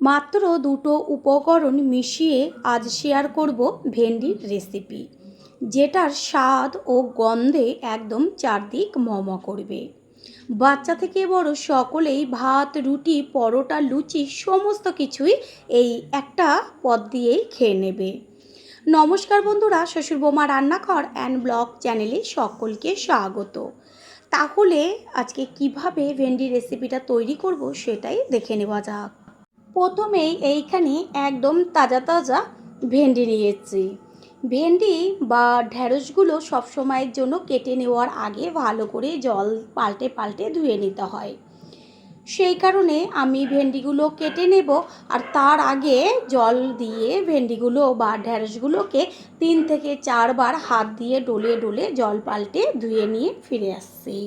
মাত্র দুটো উপকরণ মিশিয়ে আজ শেয়ার করব ভেন্ডির রেসিপি, যেটার স্বাদ ও গন্ধে একদম চারদিক মম করবে। বাচ্চা থেকে বড় সকলেই ভাত, রুটি, পরোটা, লুচি সমস্ত কিছুই এই একটা পদ দিয়েই খেয়ে নেবে। নমস্কার বন্ধুরা, শ্বশুর বৌমা রান্নাঘর অ্যান্ড ব্লগ চ্যানেলে সকলকে স্বাগত। তাহলে আজকে কিভাবে ভেন্ডি রেসিপিটা তৈরি করব সেটাই দেখে নেওয়া যাক। প্রথমেই এইখানে একদম তাজা তাজা ভেন্ডি নিয়েছি। ভেন্ডি বা ঢ্যাঁড়সগুলো সবসময়ের জন্য কেটে নেওয়ার আগে ভালো করে জল পাল্টে পাল্টে ধুয়ে নিতে হয়। সেই কারণে আমি ভেন্ডিগুলো কেটে নেব, আর তার আগে জল দিয়ে ভেন্ডিগুলো বা ঢ্যাঁড়সগুলোকে 3 থেকে 4 বার হাত দিয়ে ডলে ডলে জল পাল্টে ধুয়ে নিয়ে ফিরে আসছি।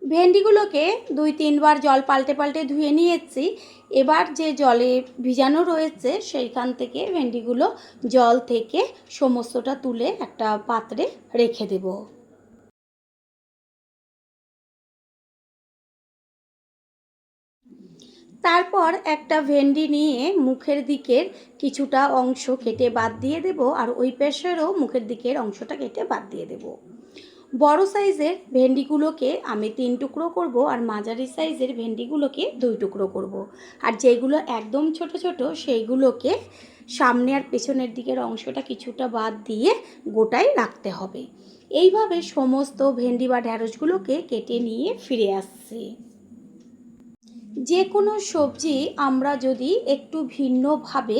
ভেন্ডিগুলোকে 2-3 বার জল পাল্টে পাল্টে ধুয়ে নিয়েছি। এবার যে জলে ভিজানো রয়েছে সেইখান থেকে ভেন্ডিগুলো জল থেকে সমস্তটা তুলে একটা পাত্রে রেখে দেব। তারপর একটা ভেন্ডি নিয়ে মুখের দিকের কিছুটা অংশ কেটে বাদ দিয়ে দেব, আর ওই পাশেরও মুখের দিকের অংশটা কেটে বাদ দিয়ে দেব। বড় সাইজের ভেন্ডিগুলোকে আমি 3 টুকরো করব, আর মাঝারি সাইজের ভেন্ডিগুলোকে 2 টুকরো করব। আর যেগুলো একদম ছোট ছোট সেইগুলোকে সামনে আর পেছনের দিকের অংশটা কিছুটা বাদ দিয়ে গোটাই রাখতে হবে। এইভাবে সমস্ত ভেন্ডি বা ঢ্যাঁড়সগুলোকে কেটে নিয়ে ফিরে আসছি। যে কোনো সবজি আমরা যদি একটু ভিন্নভাবে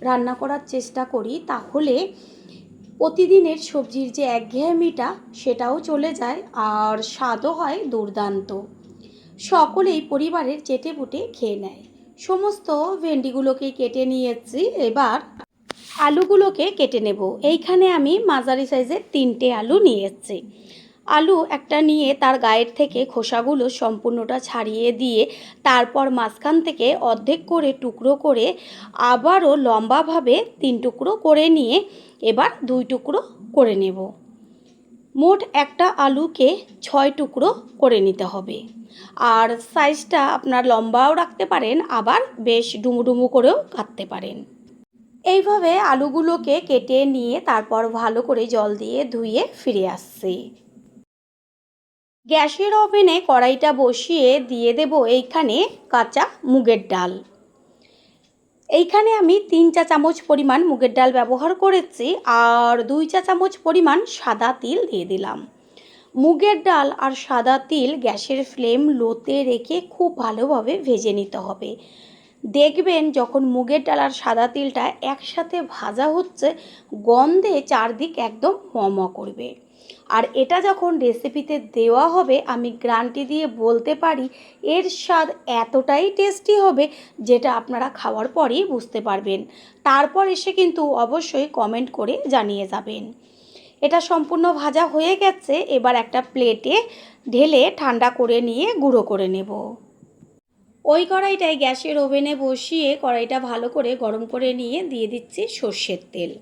রান্না করার চেষ্টা করি তাহলে প্রতিদিনের সবজির যে একঘেয়েমিটা সেটাও চলে যায়, আর স্বাদও হয় দুর্দান্ত। সকলেই পরিবারের চেটেপুটে খেয়ে নেয়। সমস্ত ভেন্ডিগুলোকে কেটে নিয়েছি। এবার আলুগুলোকে কেটে নেব। এইখানে আমি মাঝারি সাইজের 3টে আলু নিয়েছি। আলু একটা নিয়ে তার গায়ের থেকে খোসাগুলো সম্পূর্ণটা ছাড়িয়ে দিয়ে তারপর মাঝখান থেকে অর্ধেক করে টুকরো করে আবারও লম্বাভাবে 3 টুকরো করে নিয়ে এবার 2 টুকরো করে নেব। মোট একটা আলুকে 6 টুকরো করে নিতে হবে। আর সাইজটা আপনার লম্বাও রাখতে পারেন, আবার বেশ ডুমু করেও কাটতে পারেন। এইভাবে আলুগুলোকে কেটে নিয়ে তারপর ভালো করে জল দিয়ে ধুয়ে ফিরে আসছি। গ্যাসের ওভেনে কড়াইটা বসিয়ে দিয়ে দেব এইখানে কাঁচা মুগের ডাল। এইখানে আমি 3 চা চামচ পরিমাণ মুগের ডাল ব্যবহার করেছি, আর 2 চা চামচ পরিমাণ সাদা তিল দিয়ে দিলাম। মুগের ডাল আর সাদা তিল গ্যাসের ফ্লেম লোতে রেখে খুব ভালোভাবে ভেজে নিতে হবে। দেখবেন যখন মুগের ডাল আর সাদা তিলটা একসাথে ভাজা হচ্ছে, গন্ধে চারদিক একদম মম করবে। আর এটা যখন রেসিপিতে দেওয়া হবে আমি গ্যারান্টি দিয়ে বলতে পারি এর স্বাদ এতটাই টেস্টি হবে যেটা আপনারা খাওয়ার পরেই বুঝতে পারবেন। তারপর এসে কিন্তু অবশ্যই কমেন্ট করে জানিয়ে যাবেন। এটা সম্পূর্ণ ভাজা হয়ে গেছে। এবার একটা প্লেটে ঢেলে ঠান্ডা করে নিয়ে গুঁড়ো করে নেব। ওই কড়াইটায় গ্যাসের ওভেনে বসিয়ে কড়াইটা ভালো করে গরম করে নিয়ে দিয়ে দিচ্ছি সর্ষের তেল।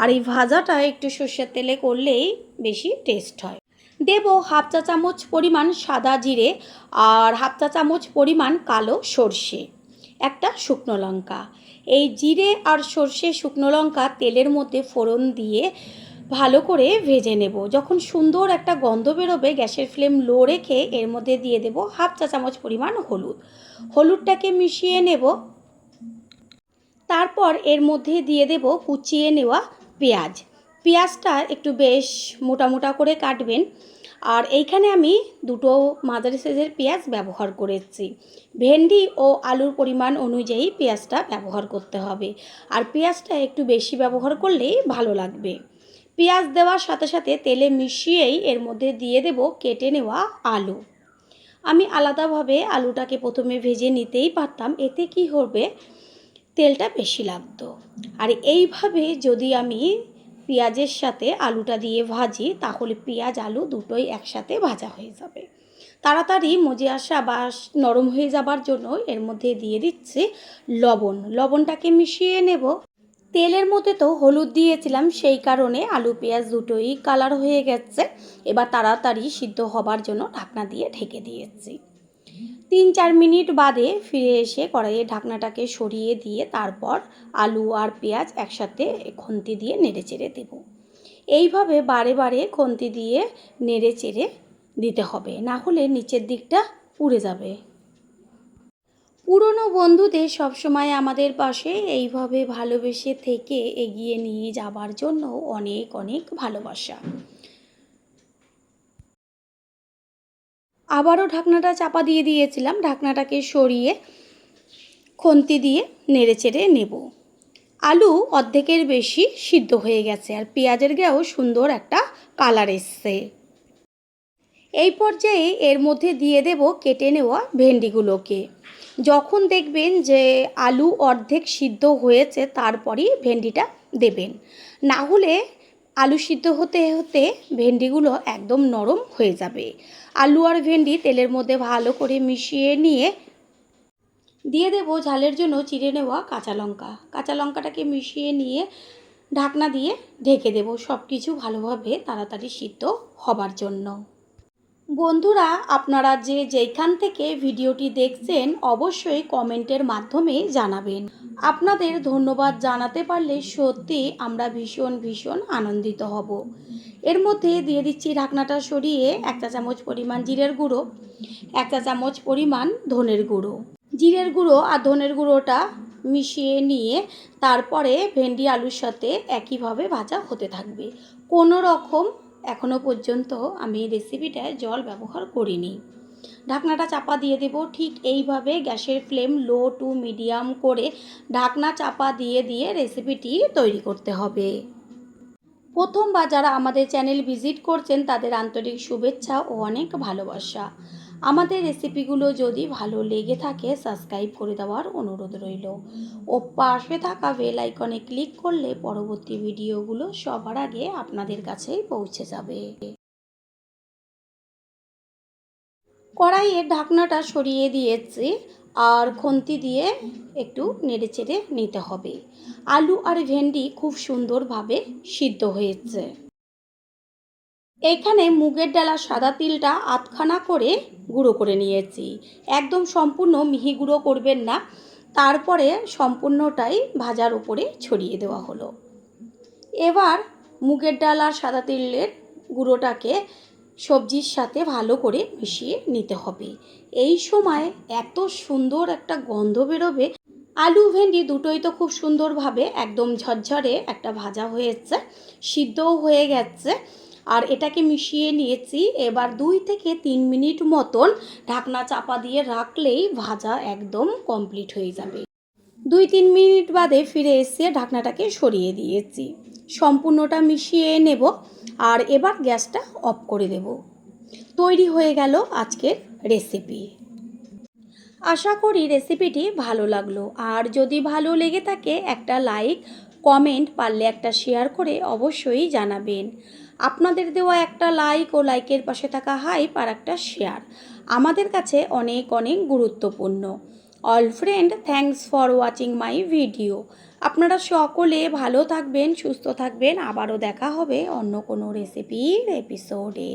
আর এই ভাজাটা একটু সর্ষের তেলে করলেই বেশি টেস্ট হয়। দেব হাফ চা চামচ পরিমাণ সাদা জিরে, আর হাফ চা চামচ পরিমাণ কালো সর্ষে, একটা শুকনো লঙ্কা। এই জিরে আর সর্ষে শুকনো লঙ্কা তেলের মধ্যে ফোড়ন দিয়ে ভালো করে ভেজে নেব। যখন সুন্দর একটা গন্ধ বেরোবে গ্যাসের ফ্লেম লো রেখে এর মধ্যে দিয়ে দেব হাফ চা চামচ পরিমাণ হলুদ। হলুদটাকে মিশিয়ে নেব। তারপর এর মধ্যে দিয়ে দেব কুচিয়ে নেওয়া পেঁয়াজ। পেঁয়াজটা একটু বেশ মোটা মোটা করে কাটবেন। আর এইখানে আমি 2টো মাঝারি সাইজের পেঁয়াজ ব্যবহার করেছি। ভেন্ডি ও আলুর পরিমাণ অনুযায়ী পেঁয়াজটা ব্যবহার করতে হবে, আর পেঁয়াজটা একটু বেশি ব্যবহার করলেই ভালো লাগবে। পেঁয়াজ দেওয়ার সাথে সাথে তেলে মিশিয়েই এর মধ্যে দিয়ে দেব কেটে নেওয়া আলু। আমি আলাদাভাবে আলুটাকে প্রথমে ভেজে নিতেই পারতাম, এতে কি হবে তেলটা বেশি লাগতো। আর এইভাবে যদি আমি পেঁয়াজের সাথে আলুটা দিয়ে ভাজি তাহলে পেঁয়াজ আলু দুটোই একসাথে ভাজা হয়ে যাবে। তাড়াতাড়ি মজে আসা বা নরম হয়ে যাবার জন্য এর মধ্যে দিয়ে দিচ্ছি লবণ। লবণটাকে মিশিয়ে নেব। তেলের মধ্যে তো হলুদ দিয়েছিলাম, সেই কারণে আলু পেঁয়াজ দুটোই কালার হয়ে গেছে। এবার তাড়াতাড়ি সিদ্ধ হবার জন্য ঢাকনা দিয়ে ঢেকে দিয়েছি। 3-4 মিনিট বাদে ফিরে এসে কড়াইয়ের ঢাকনাটাকে সরিয়ে দিয়ে তারপর আলু আর পেঁয়াজ একসাথে খুন্তি দিয়ে নেড়েচেড়ে দেব। এইভাবে বারে বারে খুন্তি দিয়ে নেড়েচেড়ে দিতে হবে, না হলে নিচের দিকটা পুড়ে যাবে। পুরনো বন্ধুদের সবসময় আমাদের পাশে এইভাবে ভালোবেসে থেকে এগিয়ে নিয়ে যাবার জন্য অনেক অনেক ভালোবাসা। আবারও ঢাকনাটা চাপা দিয়ে দিয়েছিলাম, ঢাকনাটাকে সরিয়ে খুন্তি দিয়ে নেড়েচেড়ে নেব। আলু অর্ধেকের বেশি সিদ্ধ হয়ে গেছে আর পেঁয়াজের গায়েও সুন্দর একটা কালার এসছে। এই পর্যায়ে এর মধ্যে দিয়ে দেব কেটে নেওয়া ভেন্ডিগুলোকে। যখন দেখবেন যে আলু অর্ধেক সিদ্ধ হয়েছে তারপরই ভেন্ডিটা দেবেন, না হলে আলু সিদ্ধ হতে হতে ভেন্ডিগুলো একদম নরম হয়ে যাবে। আলু আর ভেন্ডি তেলের মধ্যে ভালো করে মিশিয়ে নিয়ে দিয়ে দেব ঝালের জন্য চিড়ে নেওয়া কাঁচা লঙ্কা। কাঁচা লঙ্কাটাকে মিশিয়ে নিয়ে ঢাকনা দিয়ে ঢেকে দেব, সব কিছু ভালোভাবে তাড়াতাড়ি সিদ্ধ হবার জন্য। বন্ধুরা, আপনারা যেইখান থেকে ভিডিওটি দেখছেন অবশ্যই কমেন্টের মাধ্যমে জানাবেন। আপনাদের ধন্যবাদ জানাতে পারলে সত্যি আমরা ভীষণ ভীষণ আনন্দিত হব। এর মধ্যে দিয়ে দিচ্ছি ঢাকনাটা সরিয়ে 1 চা চামচ পরিমাণ জিরের গুঁড়ো, 1 চা চামচ পরিমাণ ধনের গুঁড়ো। জিরের গুঁড়ো আর ধনের গুঁড়োটা মিশিয়ে নিয়ে তারপরে ভেন্ডি আলুর সাথে একইভাবে ভাজা হতে থাকবে। কোনো রকম এখনো পর্যন্ত আমি রেসিপিটায় জল ব্যবহার করিনি। ঢাকনাটা চাপা দিয়ে দেব। ঠিক এইভাবে গ্যাসের ফ্লেম লো টু মিডিয়াম করে ঢাকনা চাপা দিয়ে দিয়ে রেসিপিটি তৈরি করতে হবে। প্রথমবার যারা আমাদের চ্যানেল ভিজিট করছেন তাদের আন্তরিক শুভেচ্ছা ও অনেক ভালোবাসা। আমাদের রেসিপিগুলো যদি ভালো লেগে থাকে সাবস্ক্রাইব করে দেওয়ার অনুরোধ রইল ও পাশে থাকা বেল আইকনে ক্লিক করলে পরবর্তী ভিডিওগুলো সবার আগে আপনাদের কাছেই পৌঁছে যাবে। কড়াইয়ের ঢাকনাটা সরিয়ে দিয়েছি আর খুন্তি দিয়ে একটু নেড়েচেড়ে নিতে হবে। আলু আর ভেন্ডি খুব সুন্দরভাবে সিদ্ধ হয়েছে। এখানে মুগের ডাল আর সাদা তিলটা আধখানা করে গুঁড়ো করে নিয়েছি। একদম সম্পূর্ণ মিহি গুঁড়ো করবেন না, তারপরে সম্পূর্ণটাই ভাজার উপরে ছড়িয়ে দেওয়া হলো। এবার মুগের ডাল আর সাদা তিলের গুঁড়োটাকে সবজির সাথে ভালো করে মিশিয়ে নিতে হবে। এই সময় এত সুন্দর একটা গন্ধ বেরোবে। আলু ভেন্ডি দুটোই তো খুব সুন্দরভাবে একদম ঝরঝরে একটা ভাজা হয়েছে, সিদ্ধও হয়ে গেছে। আর এটাকে মিশিয়ে নিয়েছি। এবার 2 থেকে 3 মিনিট মতন ঢাকনা চাপা দিয়ে রাখলেই ভাজা একদম কমপ্লিট হয়ে যাবে। 2-3 মিনিট বাদে ফিরে এসে ঢাকনাটাকে সরিয়ে দিয়েছি। সম্পূর্ণটা মিশিয়ে নেব আর এবার গ্যাসটা অফ করে দেব। তৈরি হয়ে গেল আজকের রেসিপি। আশা করি রেসিপিটি ভালো লাগলো, আর যদি ভালো লেগে থাকে একটা লাইক, কমেন্ট, পারলে একটা শেয়ার করে অবশ্যই জানাবেন। আপনাদের দেওয়া একটা লাইক ও লাইকের পাশে থাকা হাইপ আর একটা শেয়ার আমাদের কাছে অনেক অনেক গুরুত্বপূর্ণ। All friend, thanks for watching my video. আপনারা সকলে ভালো থাকবেন, সুস্থ থাকবেন। আবারও দেখা হবে অন্য কোনো রেসিপির এপিসোডে।